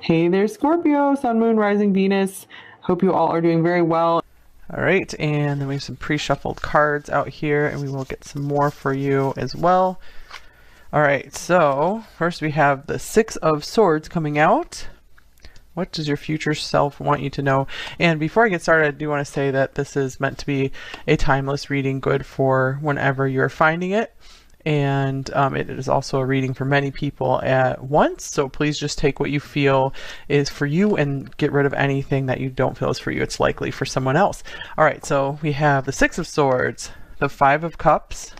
Hey there, Scorpio, Sun, Moon, Rising, Venus. Hope you all are doing very well. All right, and then we have some pre-shuffled cards out here, and we will get some more for you as well. All right, so first we have the Six of Swords coming out. What does your future self want you to know? And before I get started, I do want to say that this is meant to be a timeless reading, good for whenever you're finding it. And it is also a reading for many people at once, so please just take what you feel is for you and get rid of anything that you don't feel is for you. It's likely for someone else. All right, so we have the Six of Swords, the Five of Cups,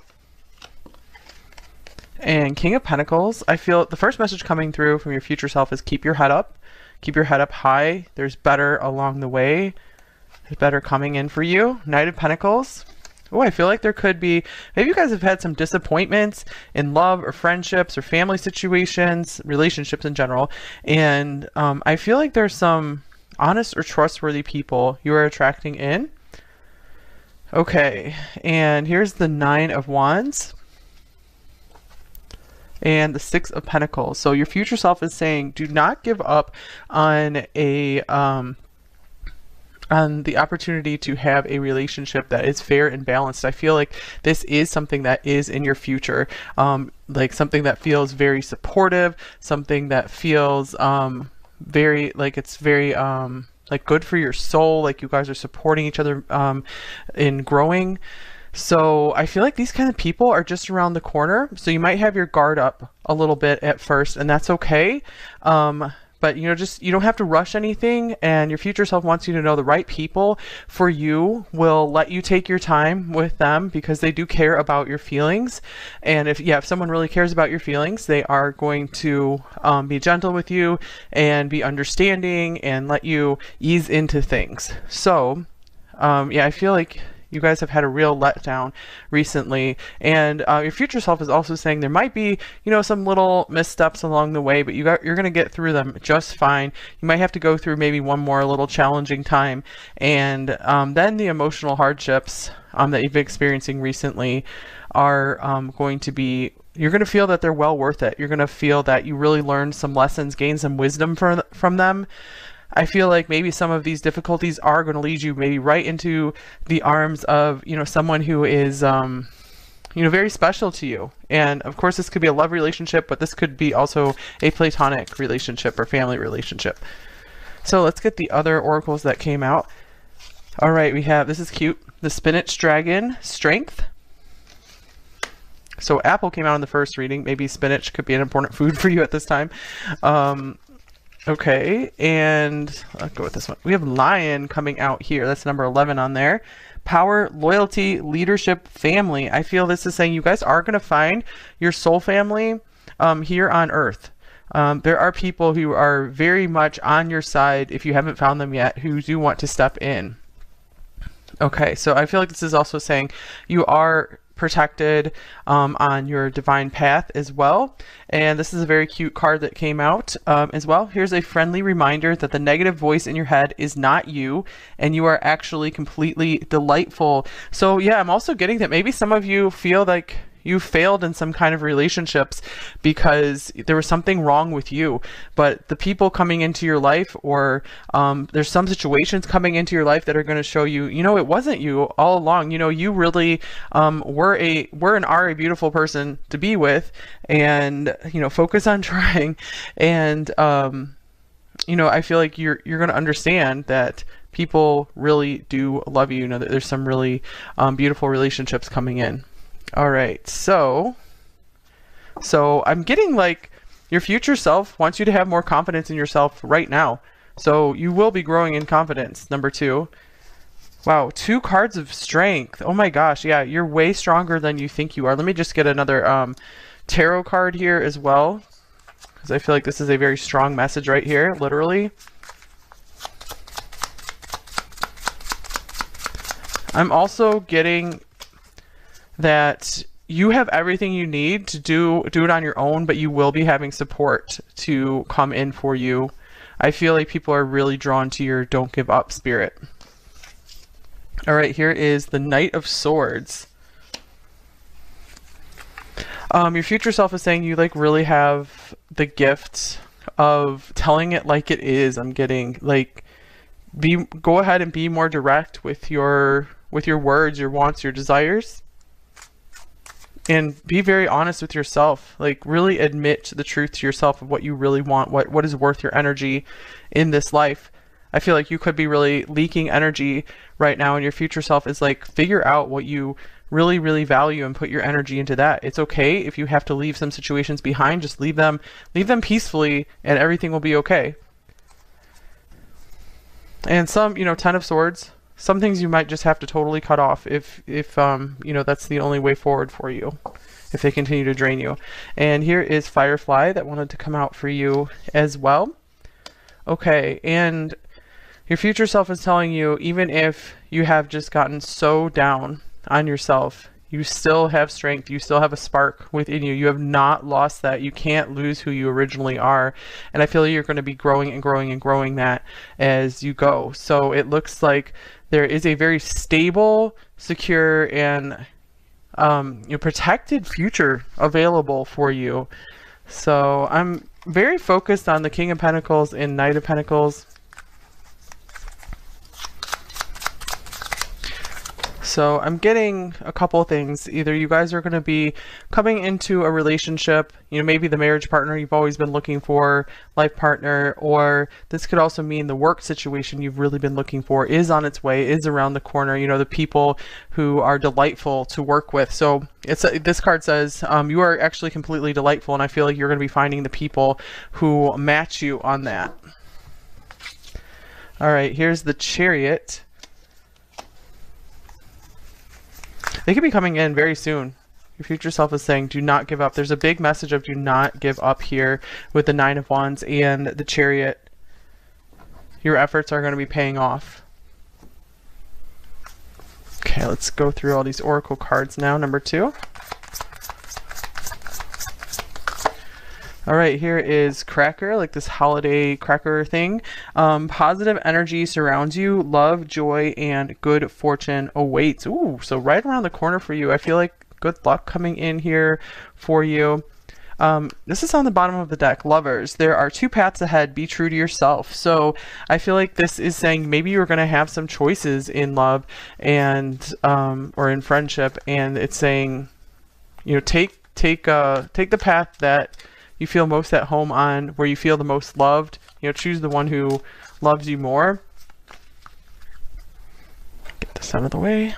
and King of Pentacles. I feel the first message coming through from your future self is keep your head up. Keep your head up high. There's better along the way. There's better coming in for you. Knight of Pentacles. Oh, I feel like there could be, maybe you guys have had some disappointments in love or friendships or family situations, relationships in general. And I feel like there's some honest or trustworthy people you are attracting in. Okay, and here's the Nine of Wands and the Six of Pentacles. So your future self is saying, do not give up on the opportunity to have a relationship that is fair and balanced. I feel like this is something that is in your future, like something that feels very supportive, something that feels very like it's very like good for your soul, like you guys are supporting each other in growing. So I feel like these kind of people are just around the corner, so you might have your guard up a little bit at first, and that's okay. But you know, just you don't have to rush anything, and your future self wants you to know the right people for you will let you take your time with them because they do care about your feelings. And if someone really cares about your feelings, they are going to be gentle with you and be understanding and let you ease into things. So yeah, I feel like you guys have had a real letdown recently, and your future self is also saying there might be, you know, some little missteps along the way, but you're going to get through them just fine. You might have to go through maybe one more little challenging time, and then the emotional hardships that you've been experiencing recently are going to be, you're going to feel that they're well worth it. You're going to feel that you really learned some lessons, gained some wisdom from them. I feel like maybe some of these difficulties are going to lead you maybe right into the arms of, you know, someone who is, you know, very special to you. And of course, this could be a love relationship, but this could be also a platonic relationship or family relationship. So let's get the other oracles that came out. All right, we have, this is cute, the Spinach Dragon, Strength. So apple came out in the first reading. Maybe spinach could be an important food for you at this time. Okay, and I'll go with this one. We have Lion coming out here. That's number 11 on there. Power, loyalty, leadership, family. I feel this is saying you guys are going to find your soul family here on Earth. There are people who are very much on your side, if you haven't found them yet, who do want to step in. Okay, so I feel like this is also saying you are protected on your divine path as well. And this is a very cute card that came out as well. Here's a friendly reminder that the negative voice in your head is not you, and you are actually completely delightful. So yeah, I'm also getting that maybe some of you feel like you failed in some kind of relationships because there was something wrong with you, but the people coming into your life, or there's some situations coming into your life that are going to show you, you know, it wasn't you all along. You know, you really were and are a beautiful person to be with, and you know, focus on trying. And you know, I feel like you're going to understand that people really do love you. You know, that there's some really beautiful relationships coming in. All right, so I'm getting like your future self wants you to have more confidence in yourself right now. So you will be growing in confidence. Number 2. Wow, 2 cards of strength. Oh my gosh, yeah, you're way stronger than you think you are. Let me just get another tarot card here as well, because I feel like this is a very strong message right here, literally. I'm also getting that you have everything you need to do it on your own, but you will be having support to come in for you. I feel like people are really drawn to your don't give up spirit. All right, here is the Knight of Swords. Your future self is saying you like really have the gift of telling it like it is. I'm getting like, go ahead and be more direct with your words, your wants, your desires, and be very honest with yourself. Like really admit the truth to yourself of what you really want, what is worth your energy in this life. I feel like you could be really leaking energy right now, and your future self is like, figure out what you really, really value and put your energy into that. It's okay if you have to leave some situations behind, just leave them peacefully and everything will be okay. And some, you know, 10 of Swords, some things you might just have to totally cut off if you know, that's the only way forward for you, if they continue to drain you. And here is Firefly that wanted to come out for you as well. Okay, and your future self is telling you, even if you have just gotten so down on yourself, you still have strength, you still have a spark within you. You have not lost that. You can't lose who you originally are. And I feel like you're going to be growing and growing and growing that as you go. So it looks like there is a very stable, secure, and you know, protected future available for you. So I'm very focused on the King of Pentacles and Knight of Pentacles. So I'm getting a couple of things. Either you guys are going to be coming into a relationship, you know, maybe the marriage partner you've always been looking for, life partner, or this could also mean the work situation you've really been looking for is on its way, is around the corner, you know, the people who are delightful to work with. So this card says you are actually completely delightful, and I feel like you're going to be finding the people who match you on that. All right, here's the Chariot. They could be coming in very soon. Your future self is saying, do not give up. There's a big message of do not give up here with the Nine of Wands and the Chariot. Your efforts are going to be paying off. Okay, let's go through all these Oracle cards now. Number 2. All right, here is Cracker, like this holiday cracker thing. Positive energy surrounds you. Love, joy, and good fortune awaits. Ooh, so right around the corner for you. I feel like good luck coming in here for you. This is on the bottom of the deck. Lovers, there are 2 paths ahead. Be true to yourself. So I feel like this is saying maybe you're going to have some choices in love and or in friendship, and it's saying, you know, take the path that you feel most at home on, where you feel the most loved. You know, choose the one who loves you more. Get this out of the way.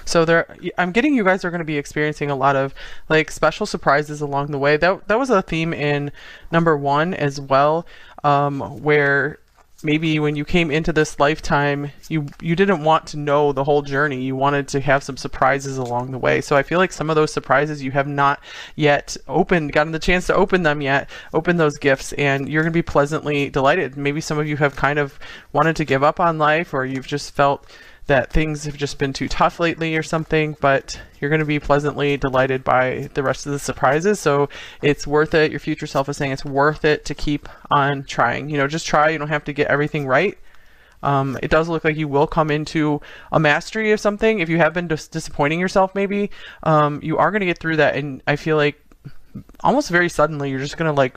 So I'm getting you guys are going to be experiencing a lot of like special surprises along the way. That was a theme in number 1 as well, where maybe when you came into this lifetime, you didn't want to know the whole journey. You wanted to have some surprises along the way. So I feel like some of those surprises you have not yet gotten the chance to open them yet, open those gifts, and you're going to be pleasantly delighted. Maybe some of you have kind of wanted to give up on life, or you've just felt that things have just been too tough lately or something, but you're going to be pleasantly delighted by the rest of the surprises. So it's worth it. Your future self is saying it's worth it to keep on trying. You know, just try. You don't have to get everything right. It does look like you will come into a mastery of something. If you have been disappointing yourself, maybe you are going to get through that. And I feel like almost very suddenly, you're just going to like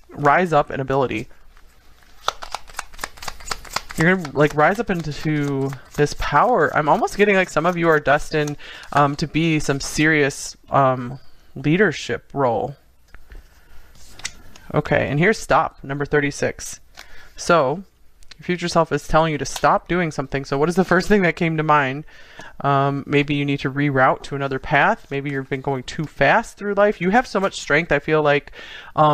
rise up in ability. You're going to like rise up into this power. I'm almost getting like some of you are destined to be some serious leadership role. Okay, and here's stop, number 36. So your future self is telling you to stop doing something. So what is the first thing that came to mind? Maybe you need to reroute to another path. Maybe you've been going too fast through life. You have so much strength. I feel like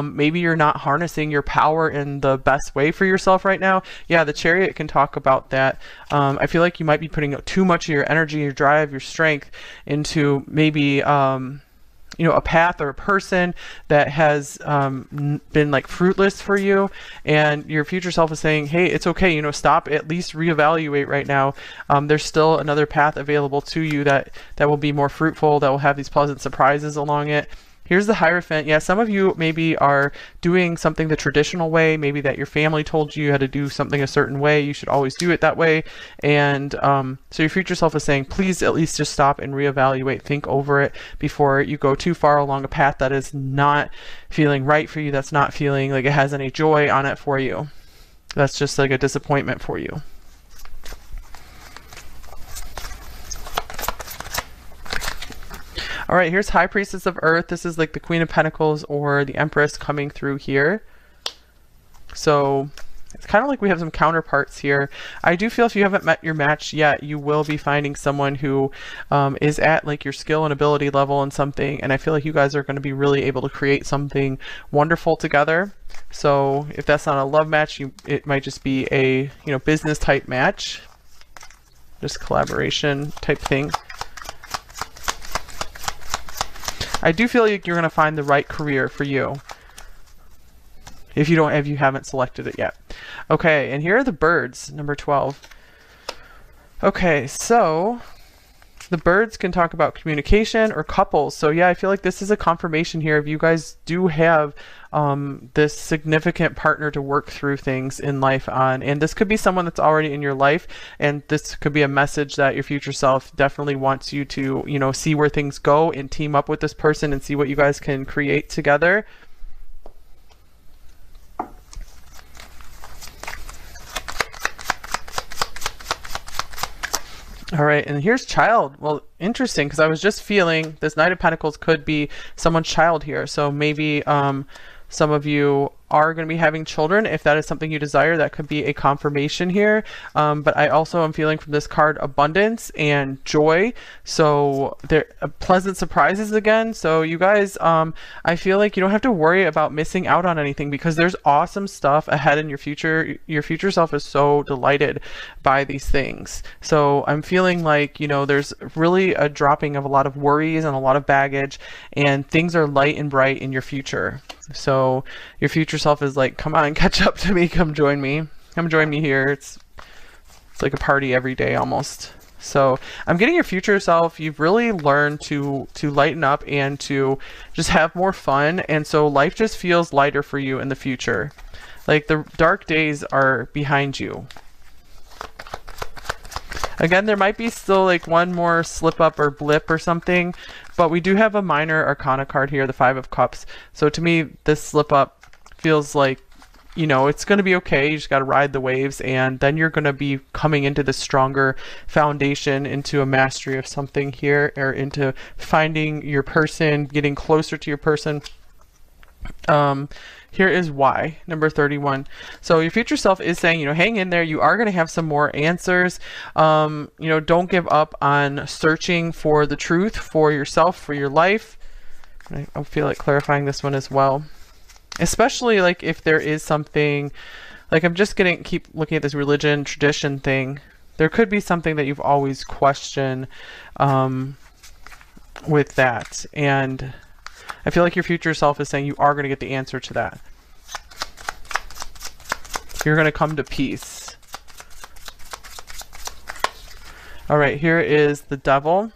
maybe you're not harnessing your power in the best way for yourself right now. Yeah, the Chariot can talk about that. I feel like you might be putting too much of your energy, your drive, your strength into maybe you know, a path or a person that has been like fruitless for you, and your future self is saying, hey, it's okay, you know, stop, at least reevaluate right now. There's still another path available to you that will be more fruitful, that will have these pleasant surprises along it. Here's the Hierophant. Yeah, some of you maybe are doing something the traditional way, maybe that your family told you how to do something a certain way. You should always do it that way. And so your future self is saying, please at least just stop and reevaluate, think over it before you go too far along a path that is not feeling right for you, that's not feeling like it has any joy on it for you. That's just like a disappointment for you. All right, here's High Priestess of Earth. This is like the Queen of Pentacles or the Empress coming through here. So it's kind of like we have some counterparts here. I do feel if you haven't met your match yet, you will be finding someone who is at like your skill and ability level in something. And I feel like you guys are going to be really able to create something wonderful together. So if that's not a love match, it might just be a, business type match, just collaboration type thing. I do feel like you're going to find the right career for you if you haven't selected it yet. Okay, and here are the birds, number 12. Okay, so the birds can talk about communication or couples. So yeah, I feel like this is a confirmation here if you guys do have this significant partner to work through things in life on. And this could be someone that's already in your life, and this could be a message that your future self definitely wants you to, see where things go and team up with this person and see what you guys can create together. All right, and here's child. Well, interesting, because I was just feeling this Knight of Pentacles could be someone's child here. So maybe some of you are going to be having children. If that is something you desire, that could be a confirmation here. But I also am feeling from this card abundance and joy. So there pleasant surprises again. So you guys, I feel like you don't have to worry about missing out on anything because there's awesome stuff ahead in your future. Your future self is so delighted by these things. So I'm feeling like, there's really a dropping of a lot of worries and a lot of baggage, and things are light and bright in your future. So your future self is like, come on, catch up to me, come join me here. It's like a party every day almost. So I'm getting your future self, you've really learned to lighten up and to just have more fun, and so life just feels lighter for you in the future. Like the dark days are behind you. Again, there might be still like one more slip up or blip or something, but we do have a minor arcana card here, the Five of Cups. So to me, this slip up feels like, it's going to be okay. You just got to ride the waves, and then you're going to be coming into this stronger foundation, into a mastery of something here, or into finding your person, getting closer to your person. Here is why, number 31. So your future self is saying, hang in there. You are going to have some more answers. Don't give up on searching for the truth for yourself, for your life. I feel like clarifying this one as well, especially like if there is something, like I'm just going to keep looking at this religion tradition thing. There could be something that you've always questioned with that. And I feel like your future self is saying you are going to get the answer to that. You're going to come to peace. All right, here is the Devil.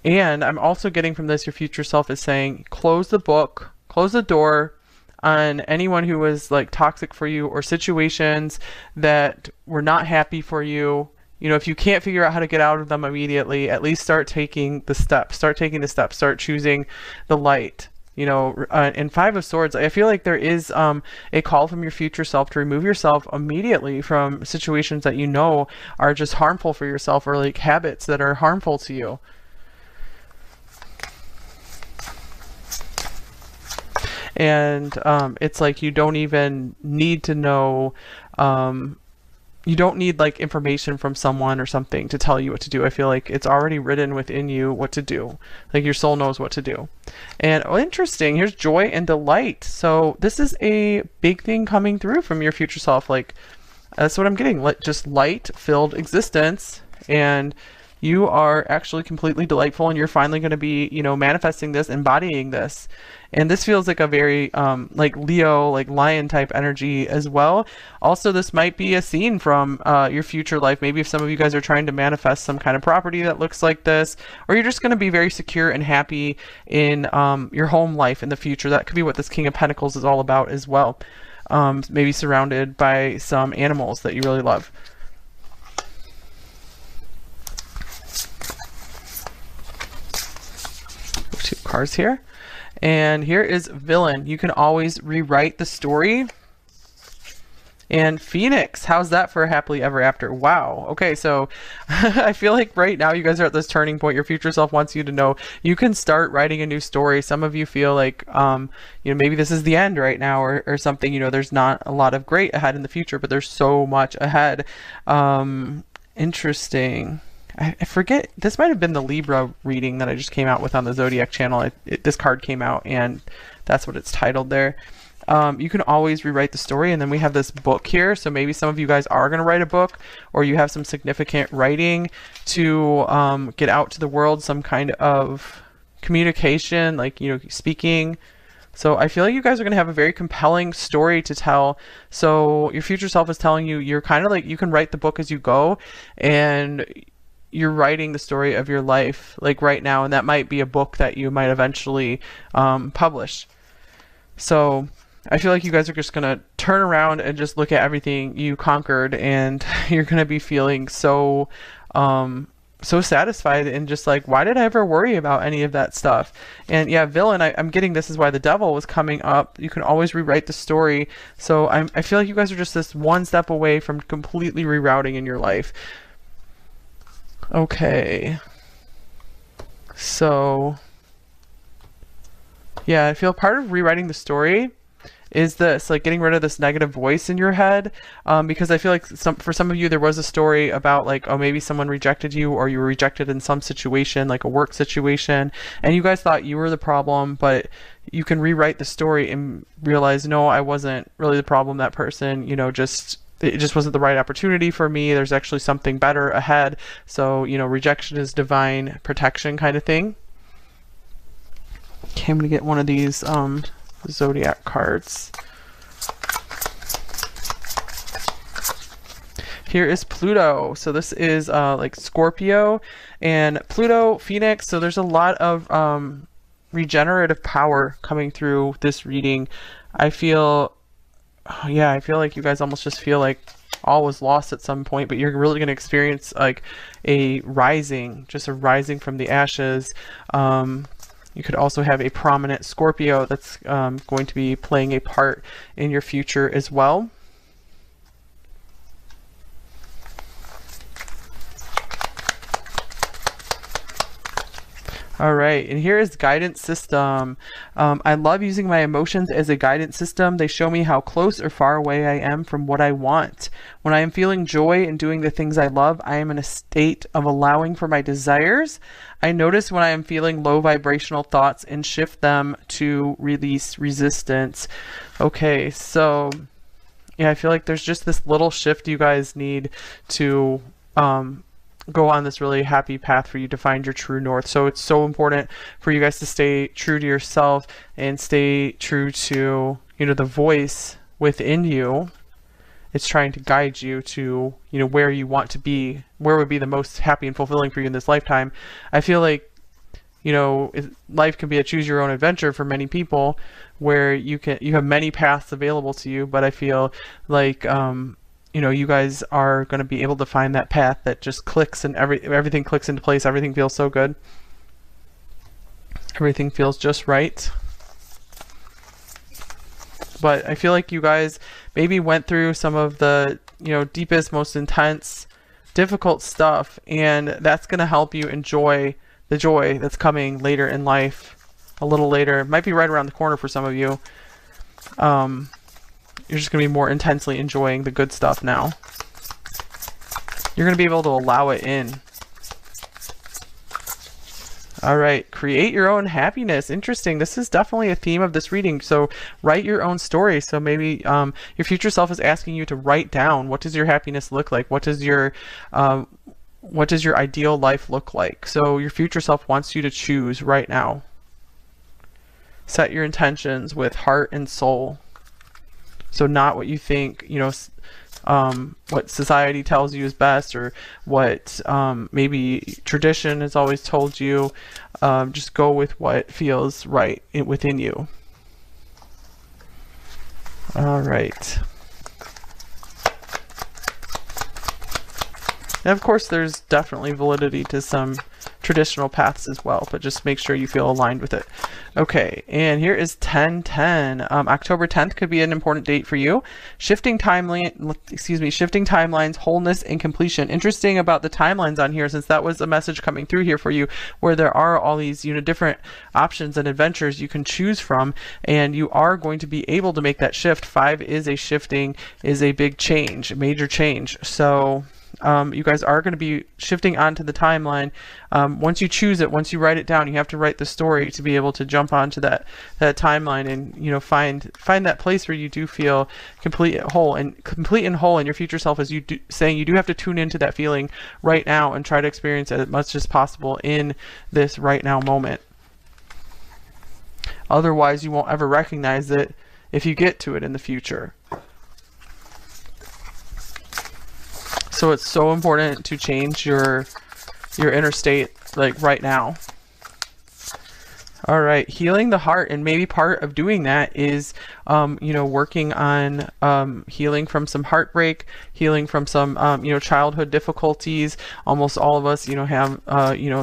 And I'm also getting from this, your future self is saying, close the book, close the door on anyone who was like toxic for you or situations that were not happy for you. If you can't figure out how to get out of them immediately, at least start taking the steps, start choosing the light. In Five of Swords, I feel like there is a call from your future self to remove yourself immediately from situations that are just harmful for yourself, or like habits that are harmful to you. And it's like you don't even need to know, you don't need like information from someone or something to tell you what to do. I feel like it's already written within you what to do. Like your soul knows what to do. And interesting, here's joy and delight. So this is a big thing coming through from your future self. Like that's what I'm getting, just light filled existence. And You are actually completely delightful, and you're finally going to be, manifesting this, embodying this. And this feels like a very like Leo, like lion type energy as well. Also, this might be a scene from your future life. Maybe if some of you guys are trying to manifest some kind of property that looks like this, or you're just going to be very secure and happy in your home life in the future. That could be what this King of Pentacles is all about as well. Maybe surrounded by some animals that you really love. Two cards here. And here is Villain. You can always rewrite the story. And Phoenix, how's that for a happily ever after? Wow. Okay, so I feel like right now you guys are at this turning point. Your future self wants you to know you can start writing a new story. Some of you feel like, maybe this is the end right now, or something. There's not a lot of great ahead in the future, but there's so much ahead. Interesting. I forget, this might have been the Libra reading that I just came out with on the Zodiac channel. This card came out, and that's what it's titled there. You can always rewrite the story, and then we have this book here. So maybe some of you guys are going to write a book, or you have some significant writing to get out to the world, some kind of communication, like, speaking. So I feel like you guys are going to have a very compelling story to tell. So your future self is telling you, you're kind of like, you can write the book as you go, and you're writing the story of your life like right now, and that might be a book that you might eventually publish. So I feel like you guys are just gonna turn around and just look at everything you conquered, and you're gonna be feeling so so satisfied, and just like, why did I ever worry about any of that stuff? And yeah, Villain, I'm getting this is why the Devil was coming up. You can always rewrite the story. So I feel like you guys are just this one step away from completely rerouting in your life. Okay, so yeah, I feel part of rewriting the story is this, like, getting rid of this negative voice in your head, because I feel like for some of you there was a story about, like, oh, maybe someone rejected you, or you were rejected in some situation, like a work situation, and you guys thought you were the problem. But you can rewrite the story and realize, no, I wasn't really the problem. That person, it just wasn't the right opportunity for me. There's actually something better ahead. So, rejection is divine protection kind of thing. Okay, I'm gonna get one of these Zodiac cards. Here is Pluto. So this is like Scorpio, and Pluto, Phoenix. So there's a lot of regenerative power coming through this reading. I feel like you guys almost just feel like all was lost at some point, but you're really going to experience like a rising from the ashes. You could also have a prominent Scorpio that's going to be playing a part in your future as well. All right, and here is guidance system. I love using my emotions as a guidance system. They show me how close or far away I am from what I want. When I am feeling joy and doing the things I love, I am in a state of allowing for my desires. I notice when I am feeling low vibrational thoughts and shift them to release resistance. Okay, so yeah, I feel like there's just this little shift you guys need to go on this really happy path for you to find your true north. So it's so important for you guys to stay true to yourself and stay true to, the voice within you. It's trying to guide you to, where you want to be, where would be the most happy and fulfilling for you in this lifetime. I feel like, life can be a choose your own adventure for many people, where you have many paths available to you, but I feel like, you guys are going to be able to find that path that just clicks, and everything clicks into place. Everything feels so good. Everything feels just right. But I feel like you guys maybe went through some of the, deepest, most intense, difficult stuff, and that's going to help you enjoy the joy that's coming later in life. A little later. It might be right around the corner for some of you. You're just going to be more intensely enjoying the good stuff now. You're going to be able to allow it in. All right, create your own happiness. Interesting. This is definitely a theme of this reading. So write your own story. So maybe your future self is asking you to write down, what does your happiness look like? What does your what does your ideal life look like? So your future self wants you to choose right now. Set your intentions with heart and soul. So not what you think, what society tells you is best, or what maybe tradition has always told you. Just go with what feels right within you. All right. And of course, there's definitely validity to some traditional paths as well, but just make sure you feel aligned with it. Okay, and here is 10/10. October 10th could be an important date for you. Shifting timelines, wholeness, and completion. Interesting about the timelines on here, since that was a message coming through here for you, where there are all these, different options and adventures you can choose from, and you are going to be able to make that shift. 5 is a big change, major change. So you guys are going to be shifting onto the timeline. Once you choose it, once you write it down, you have to write the story to be able to jump onto that timeline and find that place where you do feel complete and whole. And your future self is saying you do have to tune into that feeling right now and try to experience it as much as possible in this right now moment. Otherwise, you won't ever recognize it if you get to it in the future. So it's so important to change your inner state, like right now. All right, healing the heart, and maybe part of doing that is, working on healing from some heartbreak, healing from some, childhood difficulties. Almost all of us, have,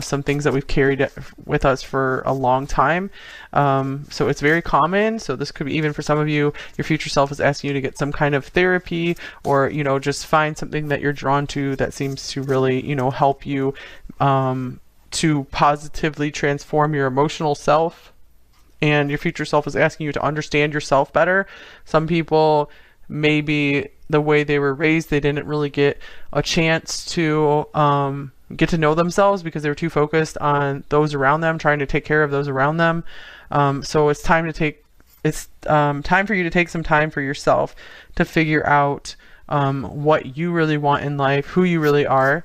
some things that we've carried with us for a long time. So it's very common. So this could be, even for some of you, your future self is asking you to get some kind of therapy, or, just find something that you're drawn to that seems to really, help you, to positively transform your emotional self. And your future self is asking you to understand yourself better. Some people, maybe the way they were raised, they didn't really get a chance to get to know themselves because they were too focused on those around them, trying to take care of those around them. So it's time for you to take some time for yourself to figure out what you really want in life, who you really are.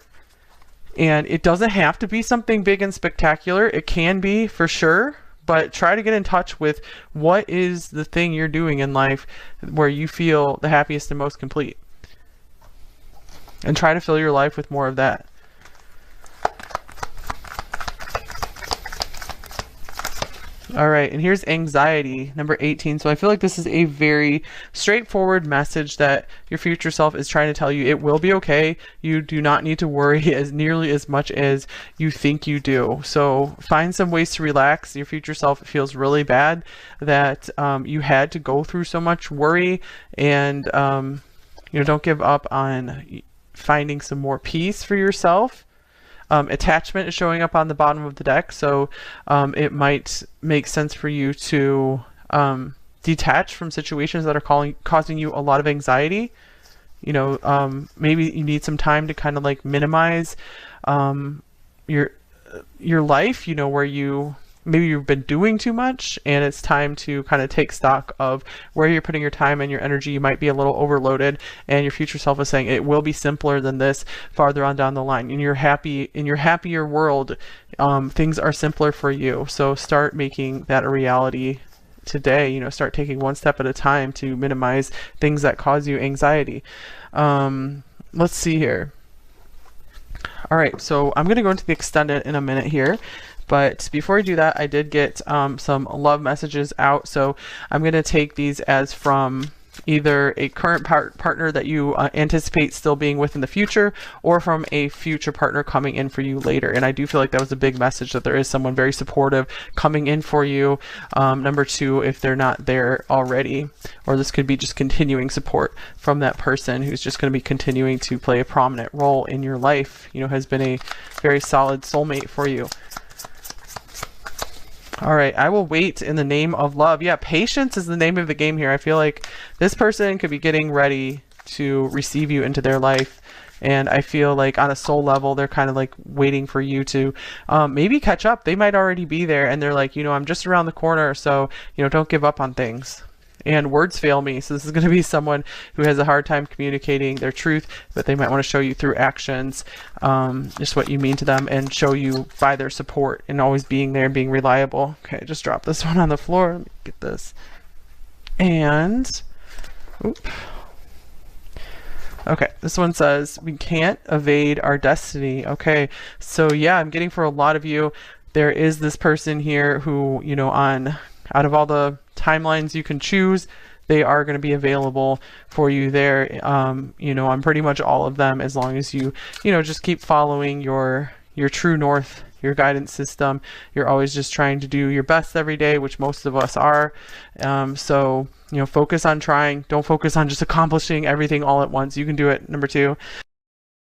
And it doesn't have to be something big and spectacular. It can be, for sure, but try to get in touch with what is the thing you're doing in life where you feel the happiest and most complete. And try to fill your life with more of that. All right, and here's anxiety, number 18. So I feel like this is a very straightforward message that your future self is trying to tell you. It will be okay. You do not need to worry as nearly as much as you think you do. So find some ways to relax. Your future self feels really bad that you had to go through so much worry, and don't give up on finding some more peace for yourself. Attachment is showing up on the bottom of the deck, so it might make sense for you to detach from situations that are causing you a lot of anxiety. Maybe you need some time to kind of like minimize your life, where maybe you've been doing too much, and it's time to kind of take stock of where you're putting your time and your energy. You might be a little overloaded, and your future self is saying it will be simpler than this farther on down the line. In your happier world, things are simpler for you. So start making that a reality today. Start taking one step at a time to minimize things that cause you anxiety. Let's see here. All right, so I'm going to go into the extended in a minute here. But before I do that, I did get some love messages out. So I'm going to take these as from either a current partner that you anticipate still being with in the future, or from a future partner coming in for you later. And I do feel like that was a big message, that there is someone very supportive coming in for you. Number 2, if they're not there already, or this could be just continuing support from that person who's just going to be continuing to play a prominent role in your life, has been a very solid soulmate for you. All right, I will wait in the name of love. Yeah, patience is the name of the game here. I feel like this person could be getting ready to receive you into their life. And I feel like on a soul level, they're kind of like waiting for you to maybe catch up. They might already be there, and they're like, I'm just around the corner, so, don't give up on things. And words fail me. So this is going to be someone who has a hard time communicating their truth, but they might want to show you through actions, just what you mean to them, and show you by their support and always being there and being reliable. Okay, just drop this one on the floor. Let me get this. And, oop. Okay, this one says, we can't evade our destiny. Okay, so yeah, I'm getting for a lot of you, there is this person here who, you know, out of all the timelines you can choose, they are going to be available for you there, you know, on pretty much all of them, as long as you know, just keep following your true north, your guidance system. You're always just trying to do your best every day, which most of us are. So, you know, focus on trying. Don't focus on just accomplishing everything all at once. You can do it. Number 2.